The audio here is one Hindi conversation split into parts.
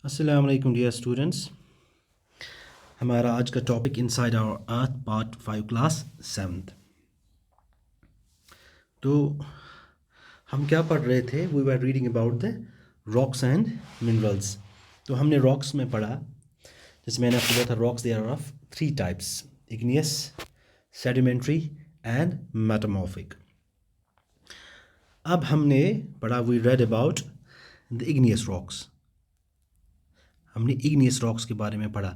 अस्सलाम वालेकुम डियर स्टूडेंट्स। हमारा आज का topic inside our earth part 5 class 7th। तो हम क्या पढ़ रहे थे? We were reading about the rocks and minerals. तो हमने रॉक्स में पढ़ा, जैसे मैंने आपको बताया था, rocks there are of 3 types: igneous, sedimentary and metamorphic. अब हमने पढ़ा, we read about the igneous rocks. हमने इग्नियस रॉक्स के बारे में पढ़ा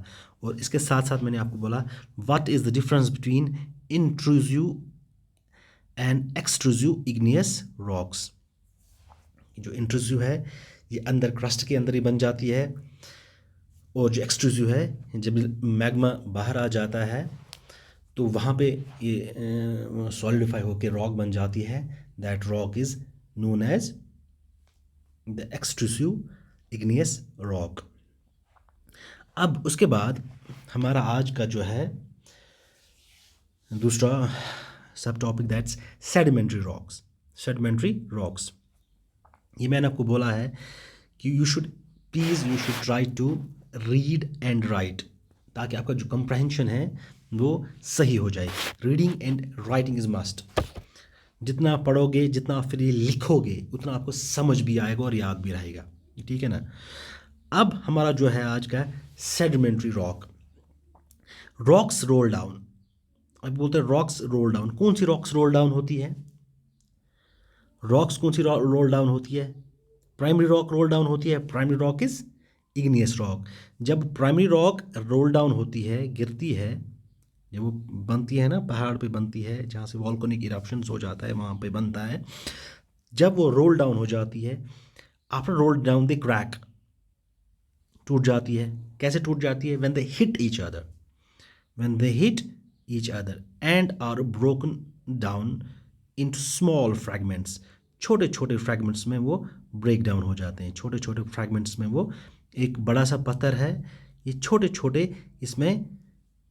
और इसके साथ साथ मैंने आपको बोला what is the difference between intrusive and extrusive igneous rocks. जो इंट्रूसिव है ये अंदर क्रस्ट के अंदर ही बन जाती है, और जो एक्सट्रूसिव है जब मैग्मा बाहर आ जाता है तो वहाँ पे ये सॉलिडिफाई होकर रॉक बन जाती है। That rock is known as the extrusive igneous rock. अब उसके बाद हमारा आज का जो है दूसरा सब topic, that's sedimentary rocks. Sedimentary rocks, ये मैंने आपको बोला है कि you should try to read and write, ताकि आपका जो कंप्रहेंशन है वो सही हो जाए। Reading and writing is must. जितना पढ़ोगे, जितना आप फिर ये लिखोगे, उतना आपको समझ भी आएगा और याद भी रहेगा। ठीक है ना? अब हमारा जो है आज का sedimentary rock. Rocks roll down. अब बोलते हैं रॉक्स रोल डाउन। कौन सी रॉक्स रोल डाउन होती है? रॉक्स कौन सी रोल डाउन होती है? प्राइमरी रॉक रोल डाउन होती है। Primary rock is igneous rock. जब प्राइमरी रॉक रोल डाउन होती है, गिरती है, जब वो बनती है ना, पहाड़ पे बनती है, जहाँ से वॉल्केनिक इरप्शंस हो जाता है वहाँ पे बनता है, जब वो रोल डाउन हो जाती है, आफ्टर रोल डाउन दे क्रैक, टूट जाती है। कैसे टूट जाती है? When they hit each other, when they hit each other and are broken down into small fragments। छोटे छोटे फ्रैगमेंट्स में वो ब्रेक डाउन हो जाते हैं। छोटे छोटे फ्रैगमेंट्स में वो, एक बड़ा सा पत्थर है, ये छोटे छोटे इसमें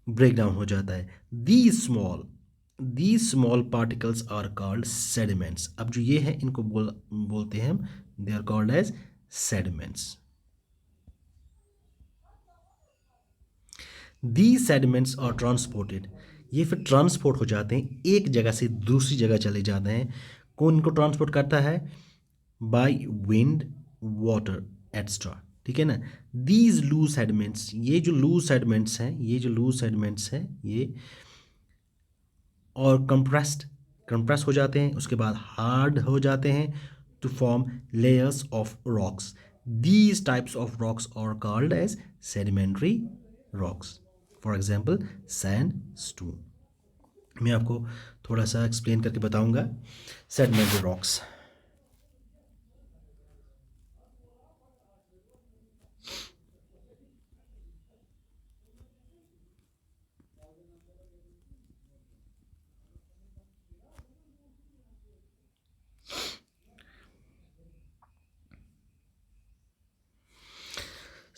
ब्रेक डाउन हो जाता है। these small particles are called sediments। अब जो ये है इनको बोलते हैं हम, they are called as sediments। These sediments are transported। ये फिर ट्रांसपोर्ट हो जाते हैं, एक जगह से दूसरी जगह चले जाते हैं। कौन इनको ट्रांसपोर्ट करता है? By wind, water etcetera. ठीक है ना? दीज लूज सेडिमेंट्स, ये जो लूज सेडिमेंट्स हैं ये और कंप्रेस हो जाते हैं, उसके बाद हार्ड हो जाते हैं to form layers of rocks. These types of rocks are called as sedimentary rocks. For example sandstone. मैं आपको थोड़ा सा एक्सप्लेन करके बताऊंगा सेडिमेंट्री रॉक्स।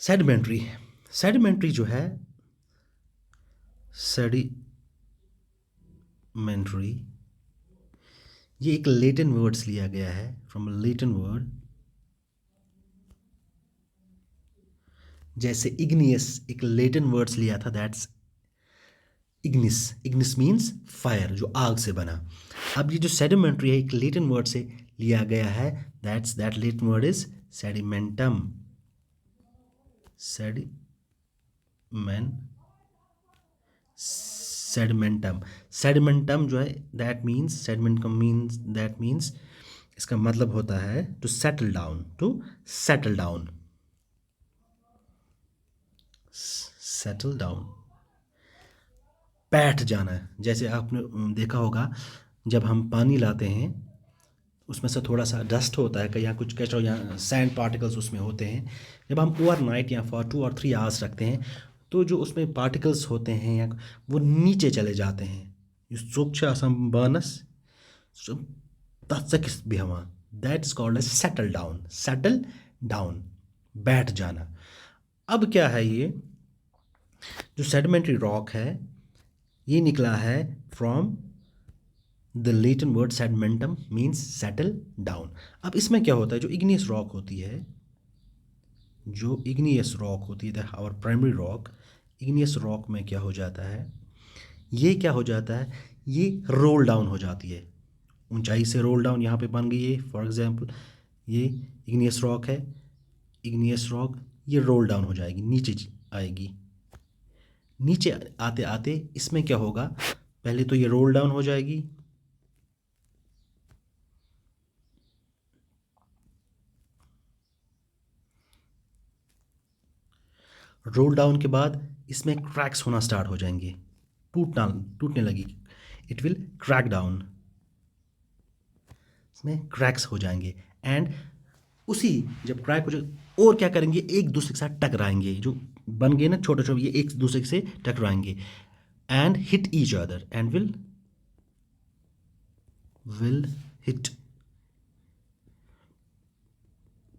सेडिमेंट्री जो है, सेडिमेंट्री ये एक लेटिन वर्ड्स लिया गया है, फ्रॉम लेटिन वर्ड। जैसे इग्नियस एक लेटिन वर्ड्स लिया था, दैट्स इग्निस मीन्स फायर, जो आग से बना। अब ये जो सेडिमेंट्री है एक लेटिन वर्ड से लिया गया है, that Latin word is sedimentum. Sedimentum जो है, दैट मीन्स इसका मतलब होता है टू सेटल डाउन, बैठ जाना। जैसे आपने देखा होगा, जब हम पानी लाते हैं उसमें से थोड़ा सा डस्ट होता है, कहीं कुछ कचरा या सैंड पार्टिकल्स उसमें होते हैं। जब हम ओवरनाइट या फॉर 2 और 3 आवर्स रखते हैं तो जो उसमें पार्टिकल्स होते हैं या वो नीचे चले जाते हैं। बानस भी हवा, that is called as settle down, बैठ जाना। अब क्या है, ये जो सेडिमेंट्री रॉक है ये निकला है from the Latin word sedimentum means settle down. अब इसमें क्या होता है, जो इग्नियस रॉक होती है जो इग्नियस रॉक होती है, our primary rock, igneous rock में क्या हो जाता है, ये क्या हो जाता है, ये रोल डाउन हो जाती है, ऊंचाई से रोल डाउन यहाँ पे बन गई है। फॉर एग्जांपल ये इग्नियस रॉक है, इग्नियस रॉक ये रोल डाउन हो जाएगी, नीचे आएगी। नीचे आते आते इसमें क्या होगा, पहले तो ये रोल डाउन हो जाएगी, रोल डाउन के बाद इसमें क्रैक्स होना स्टार्ट हो जाएंगे, टूटने लगी, इट विल क्रैक डाउन, इसमें क्रैक्स हो जाएंगे। एंड उसी जब क्रैक हो जाए और क्या करेंगे, एक दूसरे के साथ टकराएंगे, जो बन गए ना छोटे छोटे, ये एक दूसरे से टकराएंगे and hit each other and will hit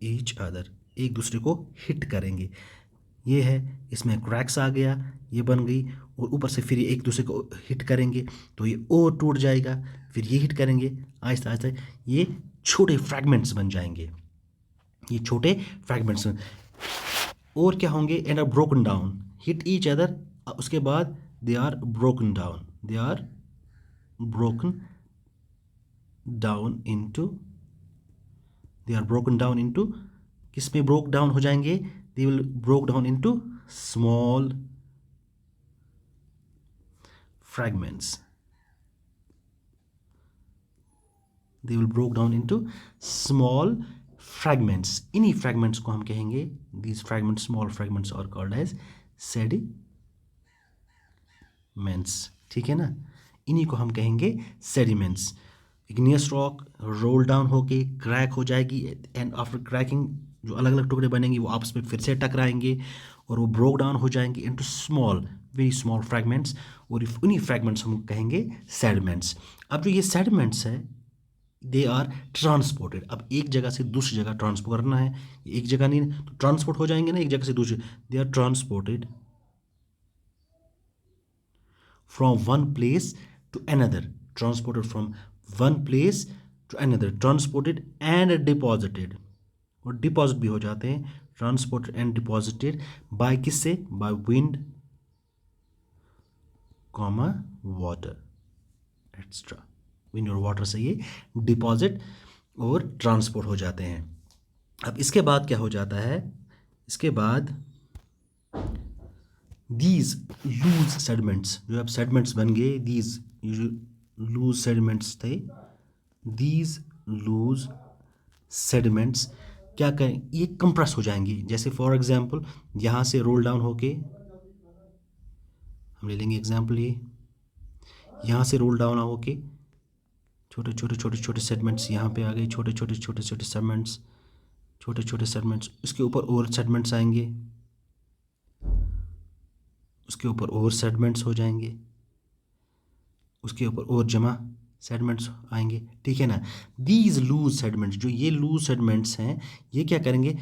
each other, एक दूसरे को हिट करेंगे। ये है, इसमें क्रैक्स आ गया, ये बन गई, और ऊपर से फिर ये एक दूसरे को हिट करेंगे तो ये और टूट जाएगा, फिर ये हिट करेंगे, आहिस्ता आहिस्ता ये छोटे फ्रैगमेंट्स बन जाएंगे, ये छोटे फ्रैगमेंट्स और क्या होंगे, and are broken down, hit each other, उसके बाद they are broken down, they are broken down into, they are broken down into, किस में ब्रोक डाउन हो जाएंगे, they will broke down into small fragments, they will broke down into small fragments, इन्हीं fragments को हम कहेंगे, these fragments, small fragments are called as sediments, ठीक है ना, इन्हीं को हम कहेंगे sediments। igneous rock roll down होके क्रैक हो जाएगी, एंड आफ्टर क्रैकिंग जो अलग अलग टुकड़े बनेंगे वो आपस में फिर से टकराएंगे और वो ब्रोक डाउन हो जाएंगे into small, very small fragments, और उन्हीं फ्रैगमेंट्स हम कहेंगे सेडिमेंट्स। अब जो ये सेडिमेंट्स है दे आर ट्रांसपोर्टेड, अब एक जगह से दूसरी जगह ट्रांसपोर्ट करना है, एक जगह नहीं तो ट्रांसपोर्ट हो जाएंगे ना एक जगह से दूसरी, they are transported from one place to another, transported from one place to another, transported and deposited, और डिपॉजिट भी हो जाते हैं, ट्रांसपोर्टेड एंड डिपॉजिटेड बाय किससे, by wind comma water extra, wind और वाटर से ये डिपॉजिट और ट्रांसपोर्ट हो जाते हैं। अब इसके बाद क्या हो जाता है, इसके बाद दीज लूज सेडमेंट्स, जो अब सेडमेंट्स बन गए, दीज लूज सेडमेंट्स थे, दीज लूज सेडमेंट्स क्या करें, ये कंप्रेस हो जाएंगी, जैसे फॉर एग्जांपल यहाँ से रोल डाउन होके, हम ले लेंगे एग्जांपल, ये यहाँ से रोल डाउन होके छोटे छोटे छोटे छोटे सेगमेंट्स यहाँ पे आ गए, छोटे छोटे छोटे छोटे सेगमेंट्स, छोटे छोटे सेगमेंट्स, उसके ऊपर और सेगमेंट्स आएंगे, उसके ऊपर और सेगमेंट्स हो जाएंगे, उसके ऊपर और जमा सेगमेंट्स आएंगे, ठीक है ना। दीज लूज सेगमेंट्स, जो ये लूज सेगमेंट्स हैं, ये क्या करेंगे,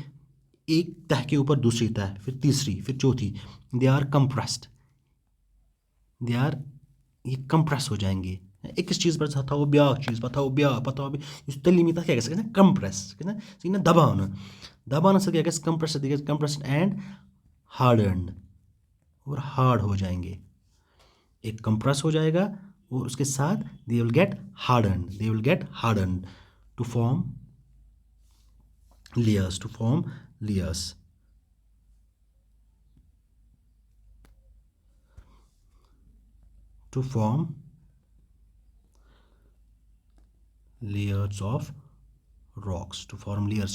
एक तह के ऊपर दूसरी तह, फिर तीसरी, फिर चौथी, they are compressed, they are, ये कंप्रेस हो जाएंगे, एक चीज़ पर था ब्याह चीज़ पता तली में क्या गया कंप्रेस दबाना से क्या कंप्रेस एंड हार्डन्ड, और हार्ड हो जाएंगे, एक कंप्रेस हो जाएगा और उसके साथ they will get hardened to form layers, to form layers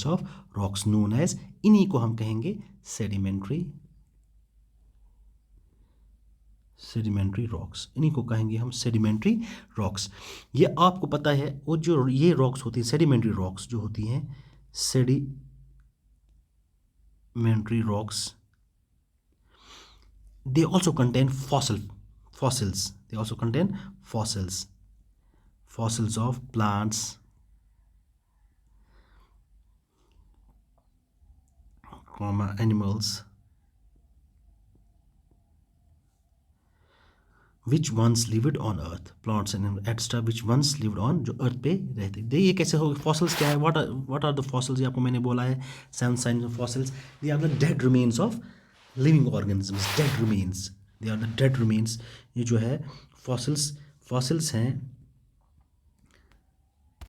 of rocks known as, इन्हीं को हम कहेंगे sedimentary rocks, इन्हीं को कहेंगे हम sedimentary rocks। ये आपको पता है, और जो ये rocks होती हैं sedimentary rocks जो होती हैं, sedimentary rocks they also contain fossils, they also contain fossils of plants, animals, which once lived on earth, plants and extra which once lived on, जो अर्थ पे रहते। देखिए ये कैसे हो, फॉसिल्स क्या है, व्हाट आर द फॉसिल्स, ये आपको मैंने बोला है 7 science of fossils. They are the dead remains of living organisms, dead remains, they are the dead remains. ये जो है फॉसिल्स हैं